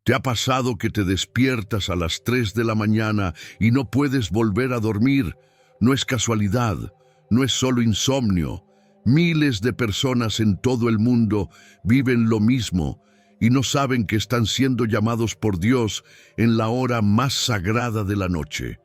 ¿Te ha pasado que te despiertas a las 3 de la mañana y no puedes volver a dormir? No es casualidad, no es solo insomnio. Miles de personas en todo el mundo viven lo mismo y no saben que están siendo llamados por Dios en la hora más sagrada de la noche.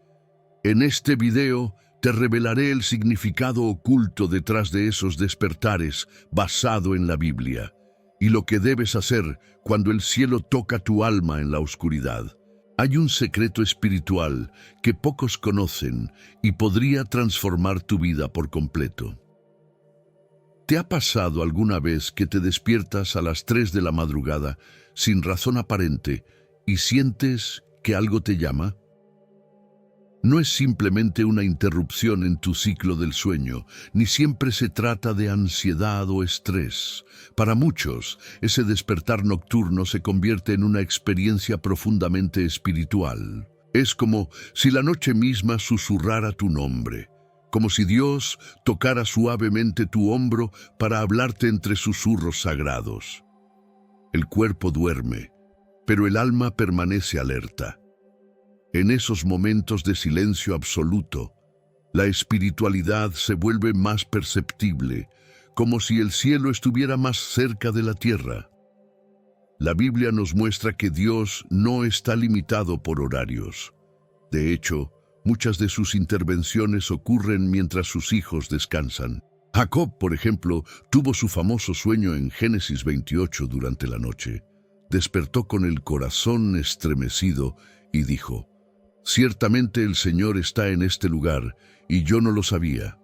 En este video te revelaré el significado oculto detrás de esos despertares basado en la Biblia y lo que debes hacer cuando el cielo toca tu alma en la oscuridad. Hay un secreto espiritual que pocos conocen y podría transformar tu vida por completo. ¿Te ha pasado alguna vez que te despiertas a las 3 de la madrugada sin razón aparente y sientes que algo te llama? No es simplemente una interrupción en tu ciclo del sueño, ni siempre se trata de ansiedad o estrés. Para muchos, ese despertar nocturno se convierte en una experiencia profundamente espiritual. Es como si la noche misma susurrara tu nombre, como si Dios tocara suavemente tu hombro para hablarte entre susurros sagrados. El cuerpo duerme, pero el alma permanece alerta. En esos momentos de silencio absoluto, la espiritualidad se vuelve más perceptible, como si el cielo estuviera más cerca de la tierra. La Biblia nos muestra que Dios no está limitado por horarios. De hecho, muchas de sus intervenciones ocurren mientras sus hijos descansan. Jacob, por ejemplo, tuvo su famoso sueño en Génesis 28 durante la noche. Despertó con el corazón estremecido y dijo: «Ciertamente el Señor está en este lugar, y yo no lo sabía».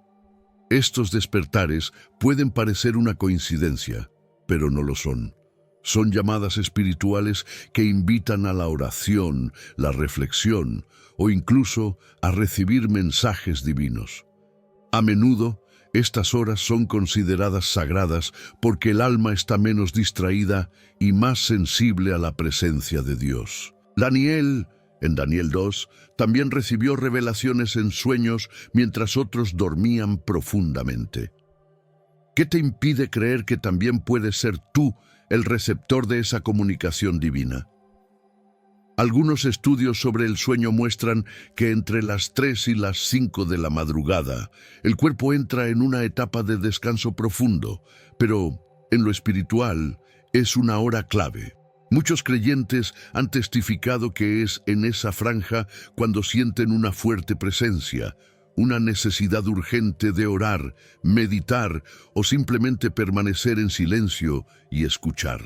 Estos despertares pueden parecer una coincidencia, pero no lo son. Son llamadas espirituales que invitan a la oración, la reflexión o incluso a recibir mensajes divinos. A menudo, estas horas son consideradas sagradas porque el alma está menos distraída y más sensible a la presencia de Dios. Daniel, en Daniel 2, también recibió revelaciones en sueños mientras otros dormían profundamente. ¿Qué te impide creer que también puedes ser tú el receptor de esa comunicación divina? Algunos estudios sobre el sueño muestran que entre las 3 y las 5 de la madrugada, el cuerpo entra en una etapa de descanso profundo, pero en lo espiritual es una hora clave. Muchos creyentes han testificado que es en esa franja cuando sienten una fuerte presencia, una necesidad urgente de orar, meditar o simplemente permanecer en silencio y escuchar.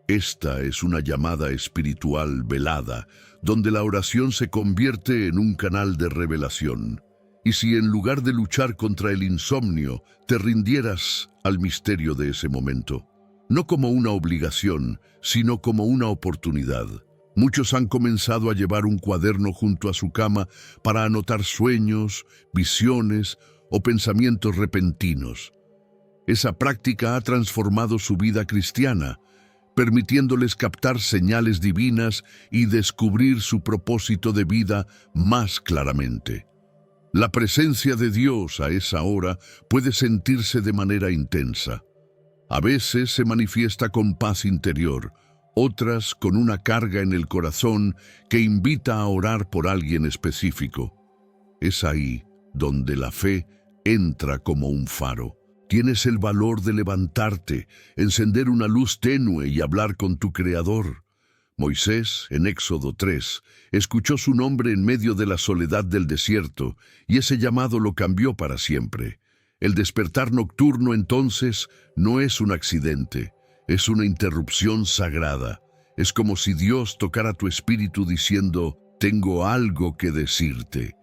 Esta es una llamada espiritual velada, donde la oración se convierte en un canal de revelación. Y si en lugar de luchar contra el insomnio, te rindieras al misterio de ese momento, no como una obligación, sino como una oportunidad. Muchos han comenzado a llevar un cuaderno junto a su cama para anotar sueños, visiones o pensamientos repentinos. Esa práctica ha transformado su vida cristiana, permitiéndoles captar señales divinas y descubrir su propósito de vida más claramente. La presencia de Dios a esa hora puede sentirse de manera intensa. A veces se manifiesta con paz interior, otras con una carga en el corazón que invita a orar por alguien específico. Es ahí donde la fe entra como un faro. Tienes el valor de levantarte, encender una luz tenue y hablar con tu Creador. Moisés, en Éxodo 3, escuchó su nombre en medio de la soledad del desierto y ese llamado lo cambió para siempre. El despertar nocturno, entonces, no es un accidente, es una interrupción sagrada. Es como si Dios tocara tu espíritu diciendo: «Tengo algo que decirte».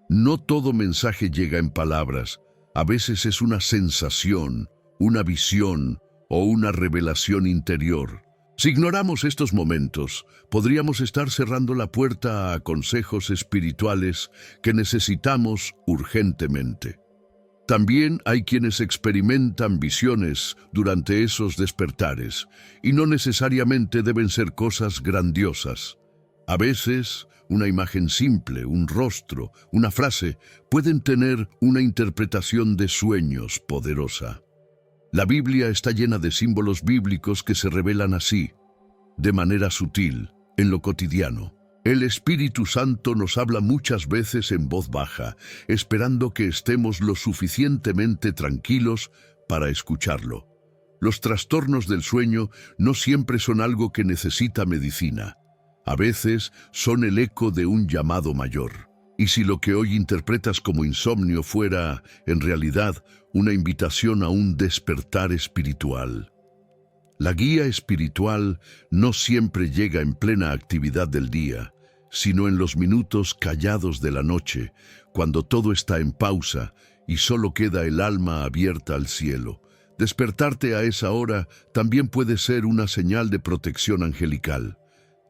No todo mensaje llega en palabras, a veces es una sensación, una visión o una revelación interior. Si ignoramos estos momentos, podríamos estar cerrando la puerta a consejos espirituales que necesitamos urgentemente. También hay quienes experimentan visiones durante esos despertares, y no necesariamente deben ser cosas grandiosas. A veces, una imagen simple, un rostro, una frase, pueden tener una interpretación de sueños poderosa. La Biblia está llena de símbolos bíblicos que se revelan así. de manera sutil, en lo cotidiano. El Espíritu Santo nos habla muchas veces en voz baja, esperando que estemos lo suficientemente tranquilos para escucharlo. Los trastornos del sueño no siempre son algo que necesita medicina. A veces son el eco de un llamado mayor. Y si lo que hoy interpretas como insomnio fuera, en realidad, una invitación a un despertar espiritual. La guía espiritual no siempre llega en plena actividad del día, sino en los minutos callados de la noche, cuando todo está en pausa y solo queda el alma abierta al cielo. Despertarte a esa hora también puede ser una señal de protección angelical.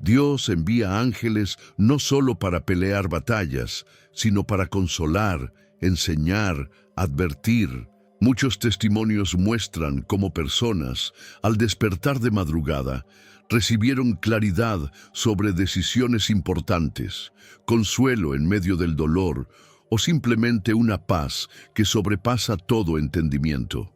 Dios envía ángeles no solo para pelear batallas, sino para consolar, enseñar, advertir. Muchos testimonios muestran cómo personas, al despertar de madrugada, recibieron claridad sobre decisiones importantes, consuelo en medio del dolor o simplemente una paz que sobrepasa todo entendimiento.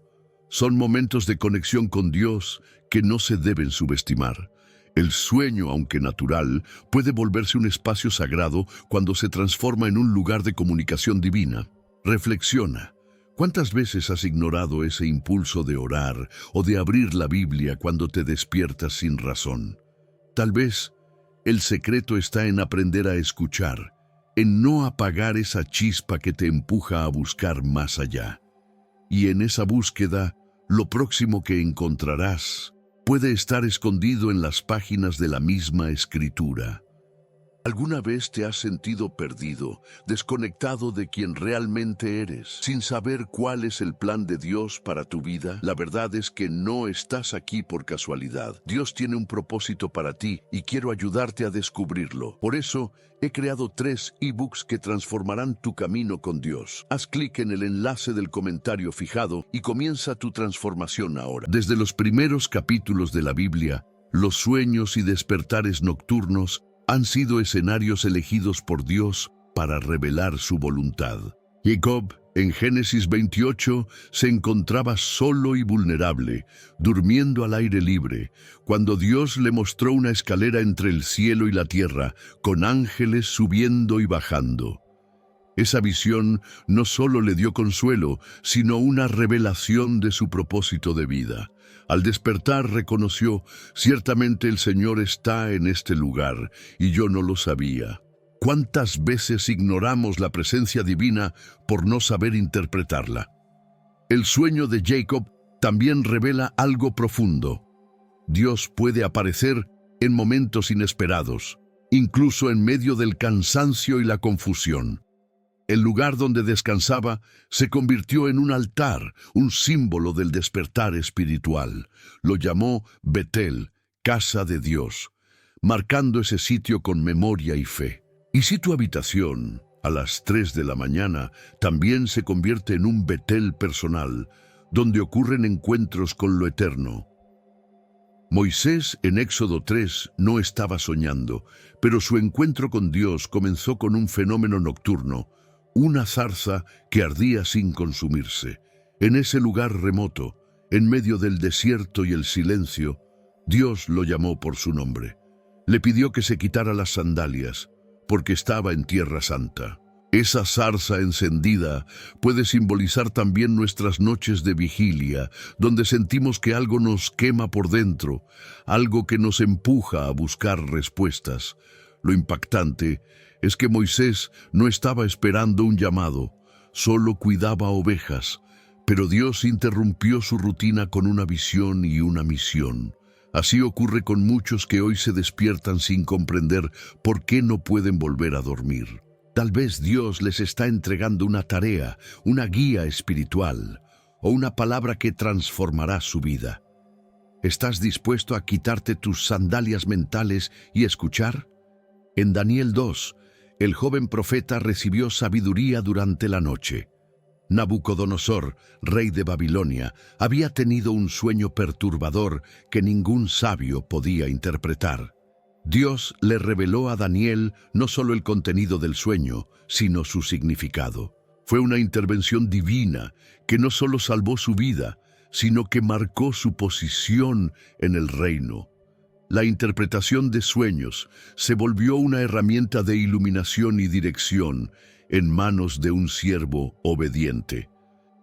Son momentos de conexión con Dios que no se deben subestimar. El sueño, aunque natural, puede volverse un espacio sagrado cuando se transforma en un lugar de comunicación divina. Reflexiona. ¿Cuántas veces has ignorado ese impulso de orar o de abrir la Biblia cuando te despiertas sin razón? Tal vez el secreto está en aprender a escuchar, en no apagar esa chispa que te empuja a buscar más allá. Y en esa búsqueda, lo próximo que encontrarás puede estar escondido en las páginas de la misma Escritura. ¿Alguna vez te has sentido perdido, desconectado de quien realmente eres, sin saber cuál es el plan de Dios para tu vida? La verdad es que no estás aquí por casualidad. Dios tiene un propósito para ti y quiero ayudarte a descubrirlo. Por eso, he creado 3 ebooks que transformarán tu camino con Dios. Haz clic en el enlace del comentario fijado y comienza tu transformación ahora. Desde los primeros capítulos de la Biblia, los sueños y despertares nocturnos han sido escenarios elegidos por Dios para revelar su voluntad. Jacob, en Génesis 28, se encontraba solo y vulnerable, durmiendo al aire libre, cuando Dios le mostró una escalera entre el cielo y la tierra, con ángeles subiendo y bajando. Esa visión no solo le dio consuelo, sino una revelación de su propósito de vida. Al despertar reconoció, ciertamente el Señor está en este lugar, y yo no lo sabía. ¿Cuántas veces ignoramos la presencia divina por no saber interpretarla? El sueño de Jacob también revela algo profundo. Dios puede aparecer en momentos inesperados, incluso en medio del cansancio y la confusión. El lugar donde descansaba se convirtió en un altar, un símbolo del despertar espiritual. Lo llamó Betel, casa de Dios, marcando ese sitio con memoria y fe. ¿Y si tu habitación, a las 3 de la mañana, también se convierte en un Betel personal, donde ocurren encuentros con lo eterno? Moisés, en Éxodo 3, no estaba soñando, pero su encuentro con Dios comenzó con un fenómeno nocturno, una zarza que ardía sin consumirse. En ese lugar remoto, en medio del desierto y el silencio, Dios lo llamó por su nombre. Le pidió que se quitara las sandalias, porque estaba en Tierra Santa. Esa zarza encendida puede simbolizar también nuestras noches de vigilia, donde sentimos que algo nos quema por dentro, algo que nos empuja a buscar respuestas. Lo impactante es que Moisés no estaba esperando un llamado, solo cuidaba ovejas, pero Dios interrumpió su rutina con una visión y una misión. Así ocurre con muchos que hoy se despiertan sin comprender por qué no pueden volver a dormir. Tal vez Dios les está entregando una tarea, una guía espiritual o una palabra que transformará su vida. ¿Estás dispuesto a quitarte tus sandalias mentales y escuchar? En Daniel 2, el joven profeta recibió sabiduría durante la noche. Nabucodonosor, rey de Babilonia, había tenido un sueño perturbador que ningún sabio podía interpretar. Dios le reveló a Daniel no solo el contenido del sueño, sino su significado. Fue una intervención divina que no solo salvó su vida, sino que marcó su posición en el reino. La interpretación de sueños se volvió una herramienta de iluminación y dirección en manos de un siervo obediente.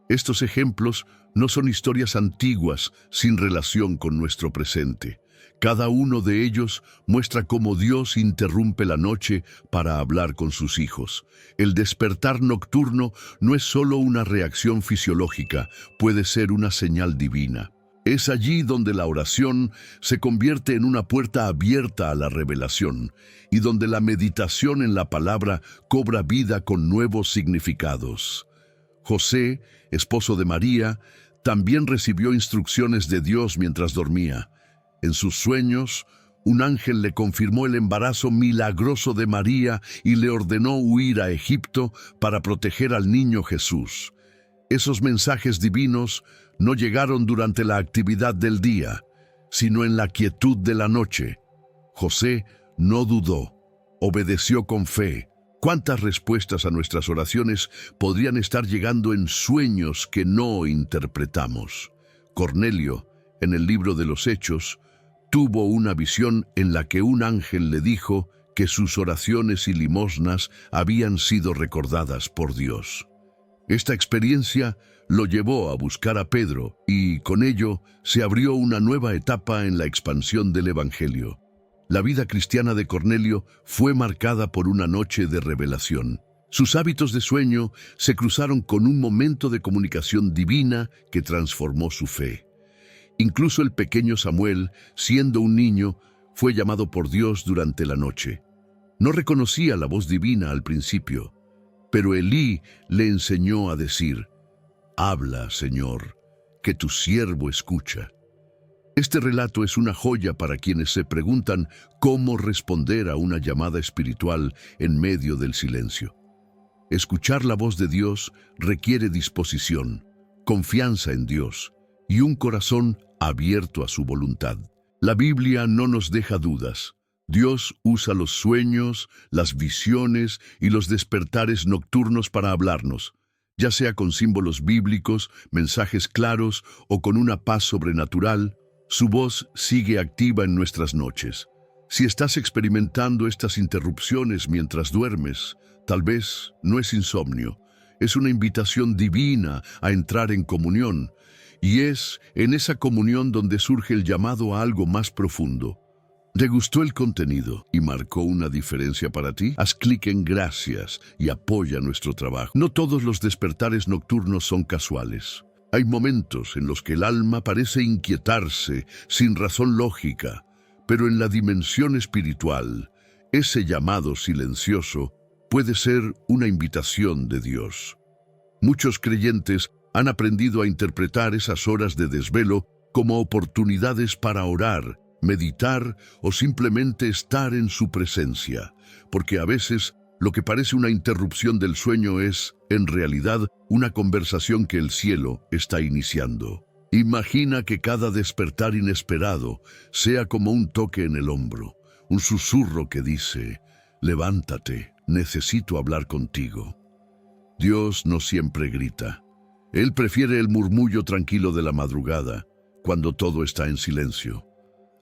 Estos ejemplos no son historias antiguas sin relación con nuestro presente. Cada uno de ellos muestra cómo Dios interrumpe la noche para hablar con sus hijos. El despertar nocturno no es solo una reacción fisiológica, puede ser una señal divina. Es allí donde la oración se convierte en una puerta abierta a la revelación y donde la meditación en la palabra cobra vida con nuevos significados. José, esposo de María, también recibió instrucciones de Dios mientras dormía. En sus sueños, un ángel le confirmó el embarazo milagroso de María y le ordenó huir a Egipto para proteger al niño Jesús. Esos mensajes divinos no llegaron durante la actividad del día, sino en la quietud de la noche. José no dudó, obedeció con fe. ¿Cuántas respuestas a nuestras oraciones podrían estar llegando en sueños que no interpretamos? Cornelio, en el libro de los Hechos, tuvo una visión en la que un ángel le dijo que sus oraciones y limosnas habían sido recordadas por Dios. Esta experiencia lo llevó a buscar a Pedro y, con ello, se abrió una nueva etapa en la expansión del Evangelio. La vida cristiana de Cornelio fue marcada por una noche de revelación. Sus hábitos de sueño se cruzaron con un momento de comunicación divina que transformó su fe. Incluso el pequeño Samuel, siendo un niño, fue llamado por Dios durante la noche. No reconocía la voz divina al principio, pero Elí le enseñó a decir: «Habla, Señor, que tu siervo escucha». Este relato es una joya para quienes se preguntan cómo responder a una llamada espiritual en medio del silencio. Escuchar la voz de Dios requiere disposición, confianza en Dios y un corazón abierto a su voluntad. La Biblia no nos deja dudas. Dios usa los sueños, las visiones y los despertares nocturnos para hablarnos, ya sea con símbolos bíblicos, mensajes claros o con una paz sobrenatural. Su voz sigue activa en nuestras noches. Si estás experimentando estas interrupciones mientras duermes, tal vez no es insomnio, es una invitación divina a entrar en comunión, y es en esa comunión donde surge el llamado a algo más profundo. ¿Te gustó el contenido y marcó una diferencia para ti? Haz clic en gracias y apoya nuestro trabajo. No todos los despertares nocturnos son casuales. Hay momentos en los que el alma parece inquietarse sin razón lógica, pero en la dimensión espiritual, ese llamado silencioso puede ser una invitación de Dios. Muchos creyentes han aprendido a interpretar esas horas de desvelo como oportunidades para orar, meditar o simplemente estar en su presencia, porque a veces lo que parece una interrupción del sueño es, en realidad, una conversación que el cielo está iniciando. Imagina que cada despertar inesperado sea como un toque en el hombro, un susurro que dice: «Levántate, necesito hablar contigo». Dios no siempre grita. Él prefiere el murmullo tranquilo de la madrugada, cuando todo está en silencio.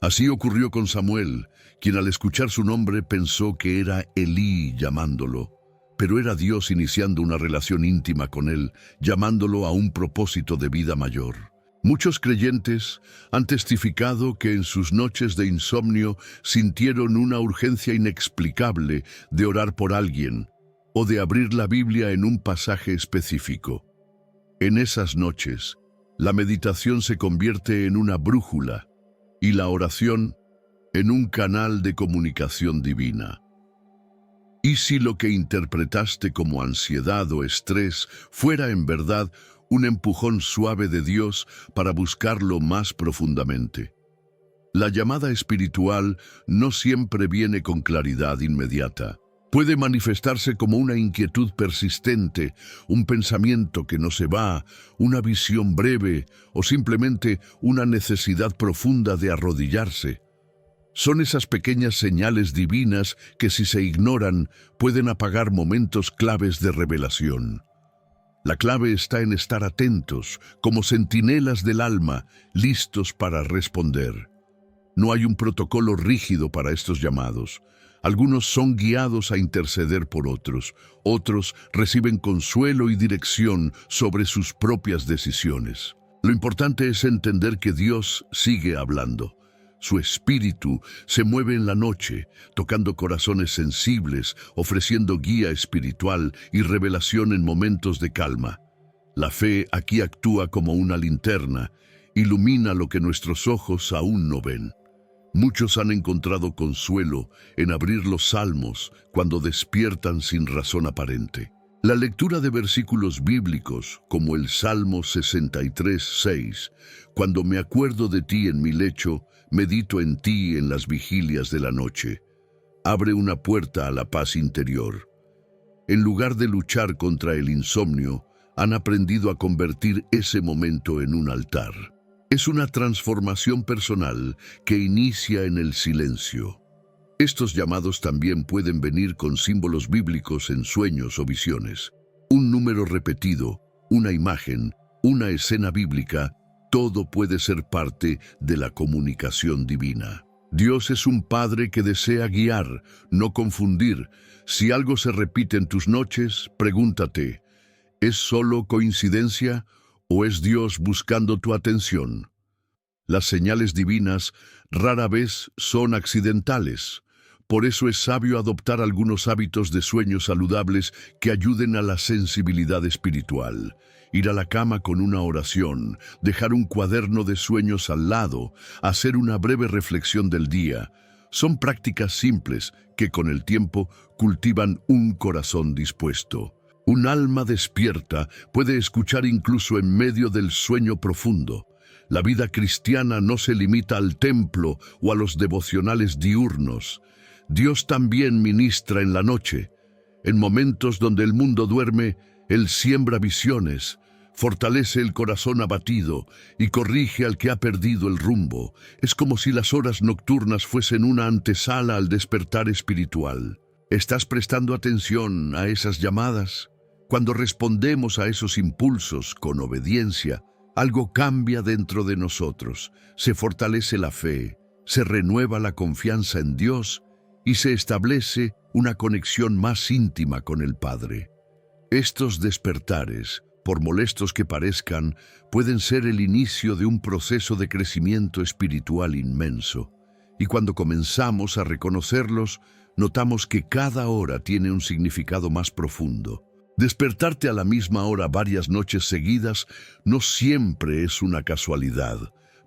Así ocurrió con Samuel, quien al escuchar su nombre pensó que era Elí llamándolo, pero era Dios iniciando una relación íntima con él, llamándolo a un propósito de vida mayor. Muchos creyentes han testificado que en sus noches de insomnio sintieron una urgencia inexplicable de orar por alguien o de abrir la Biblia en un pasaje específico. En esas noches, la meditación se convierte en una brújula y la oración en un canal de comunicación divina. ¿Y si lo que interpretaste como ansiedad o estrés fuera en verdad un empujón suave de Dios para buscarlo más profundamente? La llamada espiritual no siempre viene con claridad inmediata. Puede manifestarse como una inquietud persistente, un pensamiento que no se va, una visión breve o simplemente una necesidad profunda de arrodillarse. Son esas pequeñas señales divinas que, si se ignoran, pueden apagar momentos claves de revelación. La clave está en estar atentos, como centinelas del alma, listos para responder. No hay un protocolo rígido para estos llamados. Algunos son guiados a interceder por otros, otros reciben consuelo y dirección sobre sus propias decisiones. Lo importante es entender que Dios sigue hablando. Su espíritu se mueve en la noche, tocando corazones sensibles, ofreciendo guía espiritual y revelación en momentos de calma. La fe aquí actúa como una linterna, ilumina lo que nuestros ojos aún no ven. Muchos han encontrado consuelo en abrir los salmos cuando despiertan sin razón aparente. La lectura de versículos bíblicos, como el Salmo 63:6, cuando me acuerdo de ti en mi lecho, medito en ti en las vigilias de la noche, abre una puerta a la paz interior. En lugar de luchar contra el insomnio, han aprendido a convertir ese momento en un altar. Es una transformación personal que inicia en el silencio. Estos llamados también pueden venir con símbolos bíblicos en sueños o visiones. Un número repetido, una imagen, una escena bíblica, todo puede ser parte de la comunicación divina. Dios es un Padre que desea guiar, no confundir. Si algo se repite en tus noches, pregúntate, ¿es solo coincidencia o es Dios buscando tu atención? Las señales divinas rara vez son accidentales. Por eso es sabio adoptar algunos hábitos de sueño saludables que ayuden a la sensibilidad espiritual. Ir a la cama con una oración, dejar un cuaderno de sueños al lado, hacer una breve reflexión del día. Son prácticas simples que con el tiempo cultivan un corazón dispuesto. Un alma despierta puede escuchar incluso en medio del sueño profundo. La vida cristiana no se limita al templo o a los devocionales diurnos. Dios también ministra en la noche. En momentos donde el mundo duerme, Él siembra visiones, fortalece el corazón abatido y corrige al que ha perdido el rumbo. Es como si las horas nocturnas fuesen una antesala al despertar espiritual. ¿Estás prestando atención a esas llamadas? Cuando respondemos a esos impulsos con obediencia, algo cambia dentro de nosotros, se fortalece la fe, se renueva la confianza en Dios y se establece una conexión más íntima con el Padre. Estos despertares, por molestos que parezcan, pueden ser el inicio de un proceso de crecimiento espiritual inmenso. Y cuando comenzamos a reconocerlos, notamos que cada hora tiene un significado más profundo. Despertarte a la misma hora varias noches seguidas no siempre es una casualidad.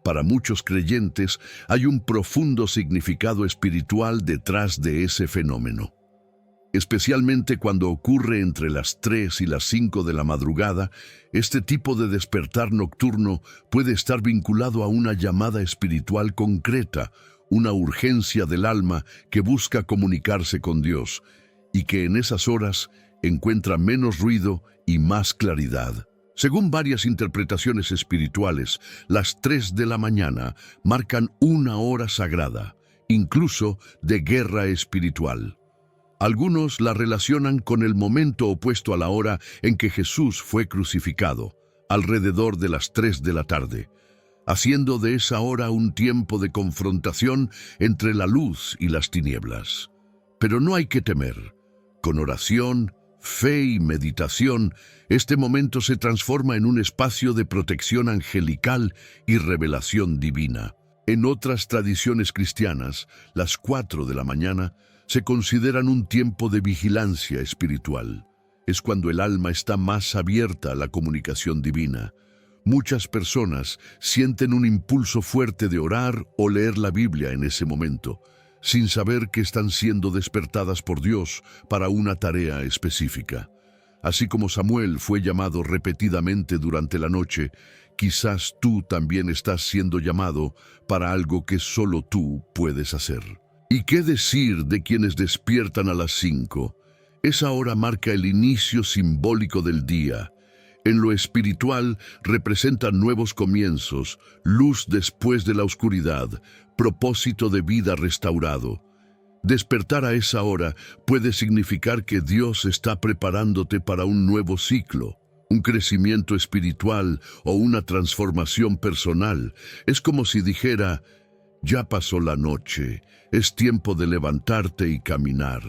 Para muchos creyentes hay un profundo significado espiritual detrás de ese fenómeno. Especialmente cuando ocurre entre las 3 y las 5 de la madrugada, este tipo de despertar nocturno puede estar vinculado a una llamada espiritual concreta, una urgencia del alma que busca comunicarse con Dios, y que en esas horas encuentra menos ruido y más claridad. Según varias interpretaciones espirituales, las 3 de la mañana marcan una hora sagrada, incluso de guerra espiritual. Algunos la relacionan con el momento opuesto a la hora en que Jesús fue crucificado, alrededor de las 3 de la tarde, haciendo de esa hora un tiempo de confrontación entre la luz y las tinieblas. Pero no hay que temer. Con oración, fe y meditación, este momento se transforma en un espacio de protección angelical y revelación divina. En otras tradiciones cristianas, las 4 de la mañana se consideran un tiempo de vigilancia espiritual. Es cuando el alma está más abierta a la comunicación divina. Muchas personas sienten un impulso fuerte de orar o leer la Biblia en ese momento, sin saber que están siendo despertadas por Dios para una tarea específica. Así como Samuel fue llamado repetidamente durante la noche, quizás tú también estás siendo llamado para algo que solo tú puedes hacer. ¿Y qué decir de quienes despiertan a las 5? Esa hora marca el inicio simbólico del día. En lo espiritual representa nuevos comienzos, luz después de la oscuridad, propósito de vida restaurado. Despertar a esa hora puede significar que Dios está preparándote para un nuevo ciclo, un crecimiento espiritual o una transformación personal. Es como si dijera, Ya pasó la noche, es tiempo de levantarte y caminar.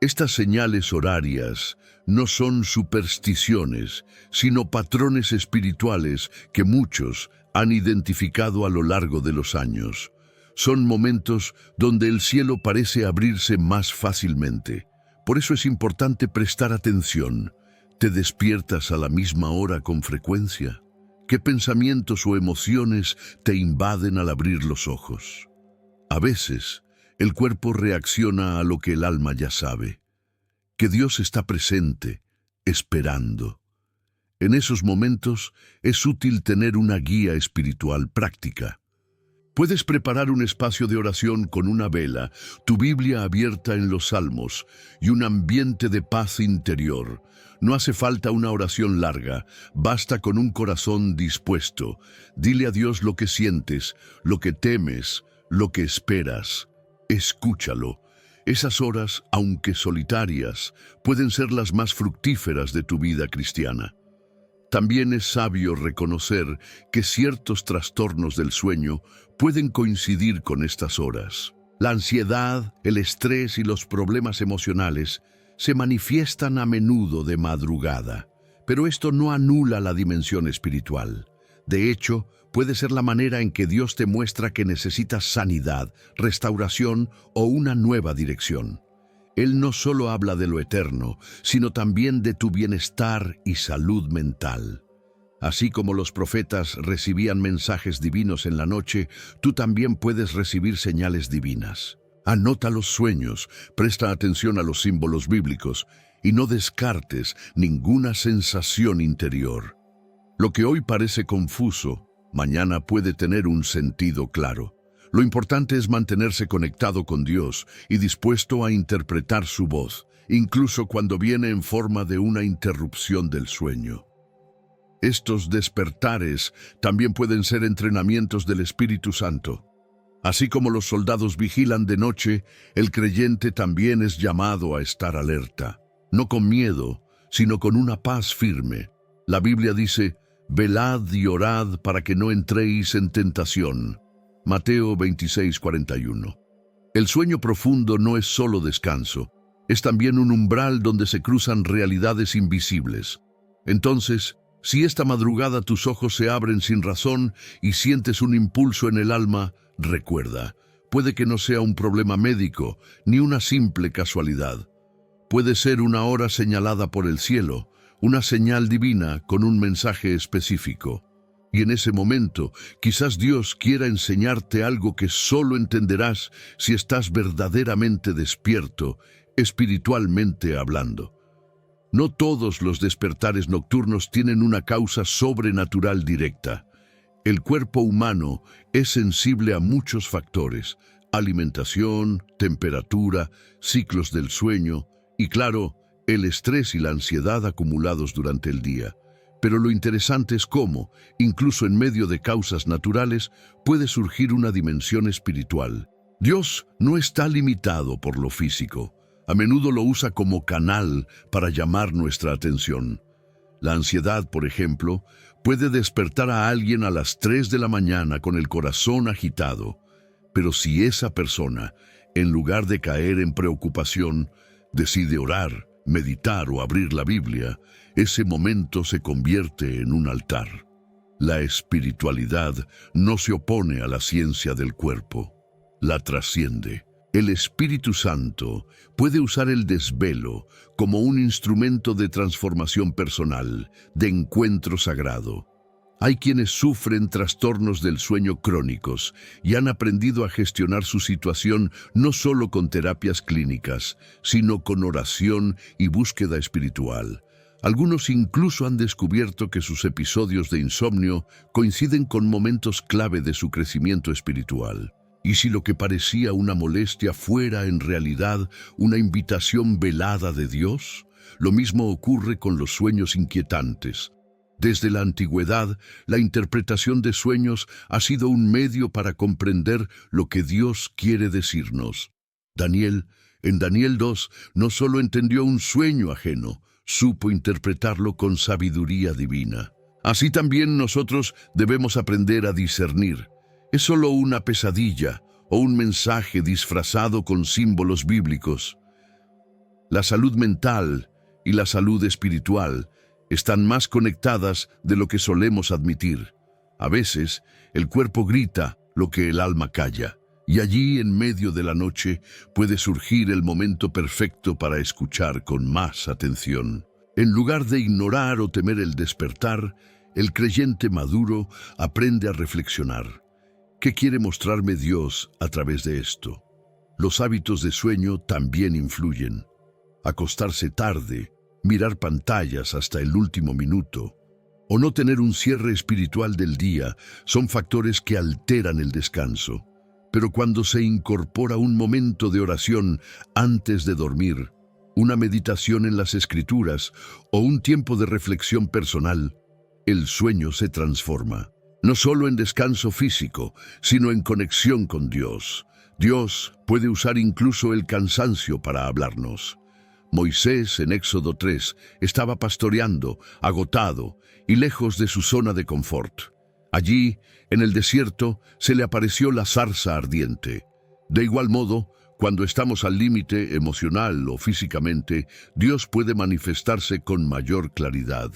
Estas señales horarias no son supersticiones, sino patrones espirituales que muchos han identificado a lo largo de los años. Son momentos donde el cielo parece abrirse más fácilmente. Por eso es importante prestar atención. ¿Te despiertas a la misma hora con frecuencia? ¿Qué pensamientos o emociones te invaden al abrir los ojos? A veces, el cuerpo reacciona a lo que el alma ya sabe, que Dios está presente, esperando. En esos momentos es útil tener una guía espiritual práctica. Puedes preparar un espacio de oración con una vela, tu Biblia abierta en los Salmos y un ambiente de paz interior. No hace falta una oración larga, basta con un corazón dispuesto. Dile a Dios lo que sientes, lo que temes, lo que esperas. Escúchalo. Esas horas, aunque solitarias, pueden ser las más fructíferas de tu vida cristiana. También es sabio reconocer que ciertos trastornos del sueño pueden coincidir con estas horas. La ansiedad, el estrés y los problemas emocionales se manifiestan a menudo de madrugada, pero esto no anula la dimensión espiritual. De hecho, puede ser la manera en que Dios te muestra que necesitas sanidad, restauración o una nueva dirección. Él no solo habla de lo eterno, sino también de tu bienestar y salud mental. Así como los profetas recibían mensajes divinos en la noche, tú también puedes recibir señales divinas. Anota los sueños, presta atención a los símbolos bíblicos y no descartes ninguna sensación interior. Lo que hoy parece confuso, mañana puede tener un sentido claro. Lo importante es mantenerse conectado con Dios y dispuesto a interpretar su voz, incluso cuando viene en forma de una interrupción del sueño. Estos despertares también pueden ser entrenamientos del Espíritu Santo. Así como los soldados vigilan de noche, el creyente también es llamado a estar alerta, no con miedo, sino con una paz firme. La Biblia dice, «Velad y orad para que no entréis en tentación». Mateo 26:41. El sueño profundo no es solo descanso, es también un umbral donde se cruzan realidades invisibles. Entonces, si esta madrugada tus ojos se abren sin razón y sientes un impulso en el alma, recuerda, puede que no sea un problema médico ni una simple casualidad. Puede ser una hora señalada por el cielo, una señal divina con un mensaje específico. Y en ese momento, quizás Dios quiera enseñarte algo que solo entenderás si estás verdaderamente despierto, espiritualmente hablando. No todos los despertares nocturnos tienen una causa sobrenatural directa. El cuerpo humano es sensible a muchos factores: alimentación, temperatura, ciclos del sueño y, claro, el estrés y la ansiedad acumulados durante el día. Pero lo interesante es cómo, incluso en medio de causas naturales, puede surgir una dimensión espiritual. Dios no está limitado por lo físico. A menudo lo usa como canal para llamar nuestra atención. La ansiedad, por ejemplo, puede despertar a alguien a las 3 de la mañana con el corazón agitado. Pero si esa persona, en lugar de caer en preocupación, decide orar, meditar o abrir la Biblia, ese momento se convierte en un altar. La espiritualidad no se opone a la ciencia del cuerpo, la trasciende. El Espíritu Santo puede usar el desvelo como un instrumento de transformación personal, de encuentro sagrado. Hay quienes sufren trastornos del sueño crónicos y han aprendido a gestionar su situación no solo con terapias clínicas, sino con oración y búsqueda espiritual. Algunos incluso han descubierto que sus episodios de insomnio coinciden con momentos clave de su crecimiento espiritual. Y si lo que parecía una molestia fuera en realidad una invitación velada de Dios, lo mismo ocurre con los sueños inquietantes. Desde la antigüedad, la interpretación de sueños ha sido un medio para comprender lo que Dios quiere decirnos. Daniel, en Daniel 2, no solo entendió un sueño ajeno, supo interpretarlo con sabiduría divina. Así también nosotros debemos aprender a discernir. Es solo una pesadilla o un mensaje disfrazado con símbolos bíblicos. La salud mental y la salud espiritual están más conectadas de lo que solemos admitir. A veces, el cuerpo grita lo que el alma calla, y allí, en medio de la noche, puede surgir el momento perfecto para escuchar con más atención. En lugar de ignorar o temer el despertar, el creyente maduro aprende a reflexionar. ¿Qué quiere mostrarme Dios a través de esto? Los hábitos de sueño también influyen. Acostarse tarde, mirar pantallas hasta el último minuto, o no tener un cierre espiritual del día son factores que alteran el descanso. Pero cuando se incorpora un momento de oración antes de dormir, una meditación en las Escrituras o un tiempo de reflexión personal, el sueño se transforma. No solo en descanso físico, sino en conexión con Dios. Dios puede usar incluso el cansancio para hablarnos. Moisés, en Éxodo 3, estaba pastoreando, agotado y lejos de su zona de confort. Allí, en el desierto, se le apareció la zarza ardiente. De igual modo, cuando estamos al límite emocional o físicamente, Dios puede manifestarse con mayor claridad.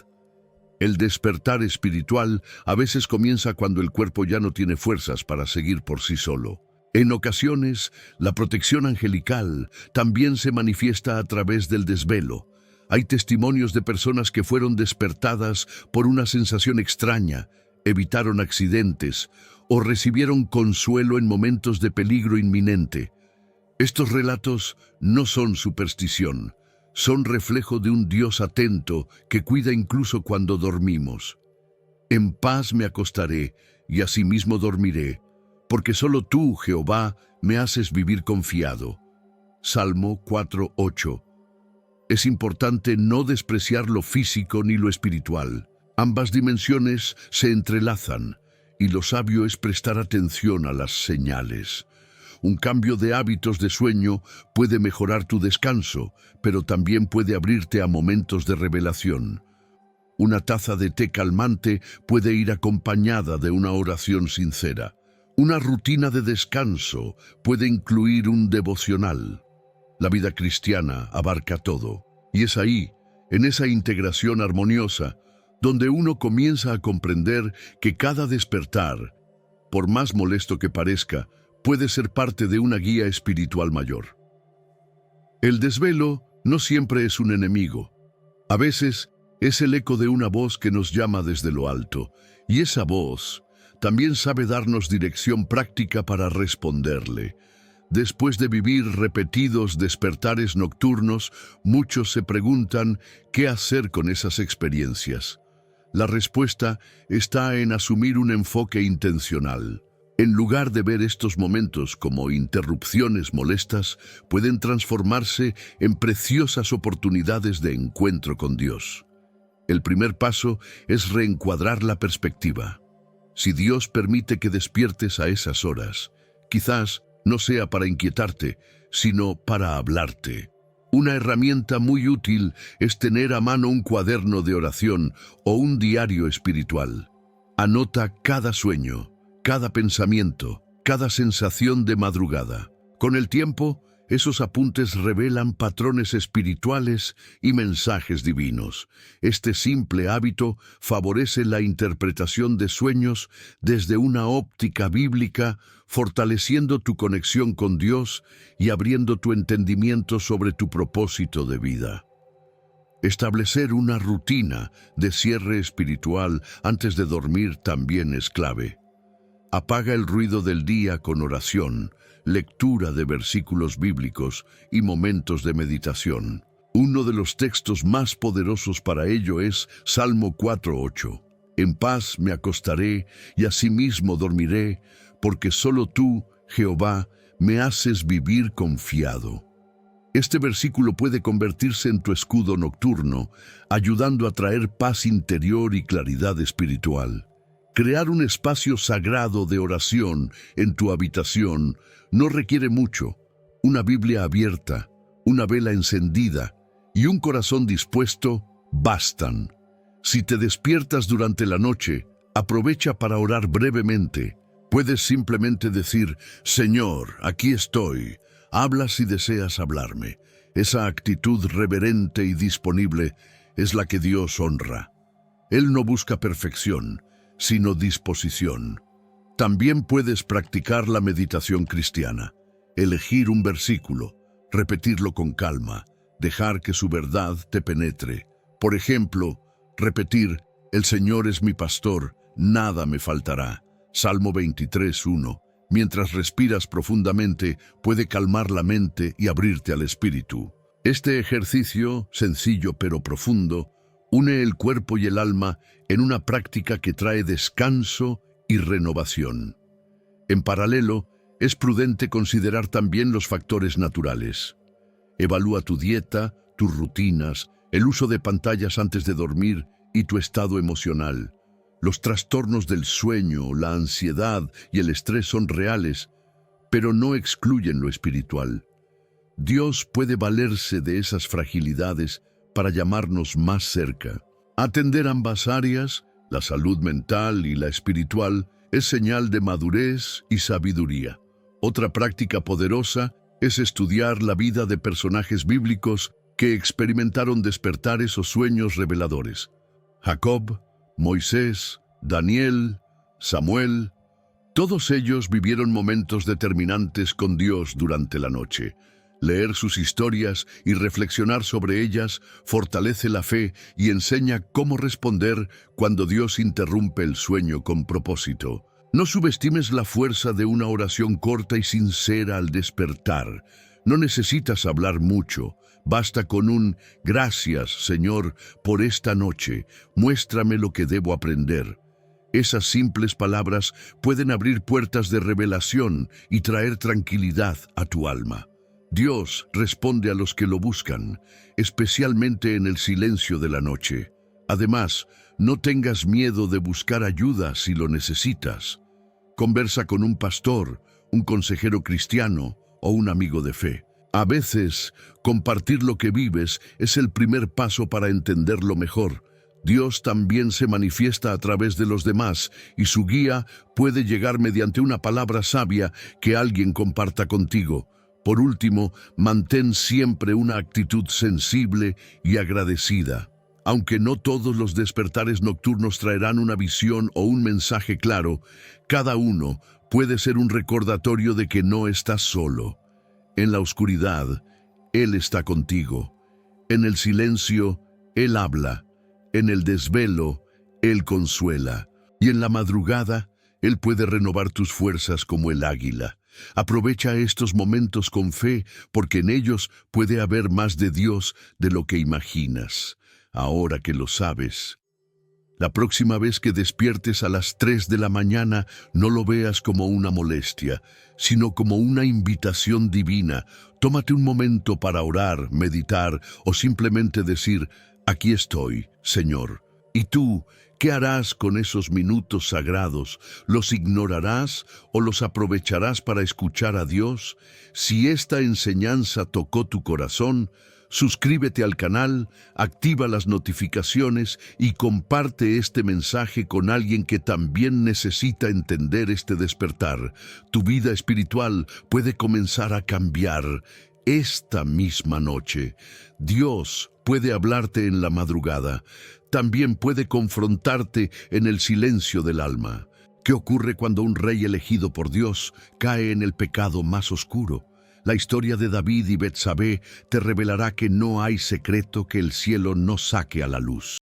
El despertar espiritual a veces comienza cuando el cuerpo ya no tiene fuerzas para seguir por sí solo. En ocasiones, la protección angelical también se manifiesta a través del desvelo. Hay testimonios de personas que fueron despertadas por una sensación extraña, evitaron accidentes o recibieron consuelo en momentos de peligro inminente. Estos relatos no son superstición, son reflejo de un Dios atento que cuida incluso cuando dormimos. En paz me acostaré y asimismo dormiré, porque solo tú, Jehová, me haces vivir confiado. Salmo 4:8. Es importante no despreciar lo físico ni lo espiritual. Ambas dimensiones se entrelazan, y lo sabio es prestar atención a las señales. Un cambio de hábitos de sueño puede mejorar tu descanso, pero también puede abrirte a momentos de revelación. Una taza de té calmante puede ir acompañada de una oración sincera. Una rutina de descanso puede incluir un devocional. La vida cristiana abarca todo, y es ahí, en esa integración armoniosa, donde uno comienza a comprender que cada despertar, por más molesto que parezca, puede ser parte de una guía espiritual mayor. El desvelo no siempre es un enemigo. A veces es el eco de una voz que nos llama desde lo alto, y esa voz también sabe darnos dirección práctica para responderle. Después de vivir repetidos despertares nocturnos, muchos se preguntan qué hacer con esas experiencias. La respuesta está en asumir un enfoque intencional. En lugar de ver estos momentos como interrupciones molestas, pueden transformarse en preciosas oportunidades de encuentro con Dios. El primer paso es reencuadrar la perspectiva. Si Dios permite que despiertes a esas horas, quizás no sea para inquietarte, sino para hablarte. Una herramienta muy útil es tener a mano un cuaderno de oración o un diario espiritual. Anota cada sueño, cada pensamiento, cada sensación de madrugada. Con el tiempo, esos apuntes revelan patrones espirituales y mensajes divinos. Este simple hábito favorece la interpretación de sueños desde una óptica bíblica, fortaleciendo tu conexión con Dios y abriendo tu entendimiento sobre tu propósito de vida. Establecer una rutina de cierre espiritual antes de dormir también es clave. Apaga el ruido del día con oración, lectura de versículos bíblicos y momentos de meditación. Uno de los textos más poderosos para ello es Salmo 4:8. En paz me acostaré y asimismo dormiré, porque solo tú, Jehová, me haces vivir confiado. Este versículo puede convertirse en tu escudo nocturno, ayudando a traer paz interior y claridad espiritual. Crear un espacio sagrado de oración en tu habitación no requiere mucho. Una Biblia abierta, una vela encendida y un corazón dispuesto bastan. Si te despiertas durante la noche, aprovecha para orar brevemente. Puedes simplemente decir, Señor, aquí estoy. Habla si deseas hablarme. Esa actitud reverente y disponible es la que Dios honra. Él no busca perfección, sino disposición. También puedes practicar la meditación cristiana. Elegir un versículo, repetirlo con calma, dejar que su verdad te penetre. Por ejemplo, repetir, el Señor es mi pastor, nada me faltará. Salmo 23:1. Mientras respiras profundamente, puede calmar la mente y abrirte al espíritu. Este ejercicio, sencillo pero profundo, une el cuerpo y el alma en una práctica que trae descanso y renovación. En paralelo, es prudente considerar también los factores naturales. Evalúa tu dieta, tus rutinas, el uso de pantallas antes de dormir y tu estado emocional. Los trastornos del sueño, la ansiedad y el estrés son reales, pero no excluyen lo espiritual. Dios puede valerse de esas fragilidades para llamarnos más cerca. Atender ambas áreas, la salud mental y la espiritual, es señal de madurez y sabiduría. Otra práctica poderosa es estudiar la vida de personajes bíblicos que experimentaron despertares o sueños reveladores. Jacob, Moisés, Daniel, Samuel, todos ellos vivieron momentos determinantes con Dios durante la noche. Leer sus historias y reflexionar sobre ellas fortalece la fe y enseña cómo responder cuando Dios interrumpe el sueño con propósito. No subestimes la fuerza de una oración corta y sincera al despertar. No necesitas hablar mucho. Basta con un «Gracias, Señor, por esta noche. Muéstrame lo que debo aprender». Esas simples palabras pueden abrir puertas de revelación y traer tranquilidad a tu alma. Dios responde a los que lo buscan, especialmente en el silencio de la noche. Además, no tengas miedo de buscar ayuda si lo necesitas. Conversa con un pastor, un consejero cristiano o un amigo de fe. A veces, compartir lo que vives es el primer paso para entenderlo mejor. Dios también se manifiesta a través de los demás y su guía puede llegar mediante una palabra sabia que alguien comparta contigo. Por último, mantén siempre una actitud sensible y agradecida. Aunque no todos los despertares nocturnos traerán una visión o un mensaje claro, cada uno puede ser un recordatorio de que no estás solo. En la oscuridad, Él está contigo. En el silencio, Él habla. En el desvelo, Él consuela. Y en la madrugada, Él puede renovar tus fuerzas como el águila. Aprovecha estos momentos con fe, porque en ellos puede haber más de Dios de lo que imaginas. Ahora que lo sabes, la próxima vez que despiertes a las 3 de la mañana, no lo veas como una molestia, sino como una invitación divina. Tómate un momento para orar, meditar o simplemente decir, aquí estoy, Señor. ¿Y tú, qué harás con esos minutos sagrados? ¿Los ignorarás o los aprovecharás para escuchar a Dios? Si esta enseñanza tocó tu corazón, suscríbete al canal, activa las notificaciones y comparte este mensaje con alguien que también necesita entender este despertar. Tu vida espiritual puede comenzar a cambiar esta misma noche. Dios puede hablarte en la madrugada. También puede confrontarte en el silencio del alma. ¿Qué ocurre cuando un rey elegido por Dios cae en el pecado más oscuro? La historia de David y Betsabé te revelará que no hay secreto que el cielo no saque a la luz.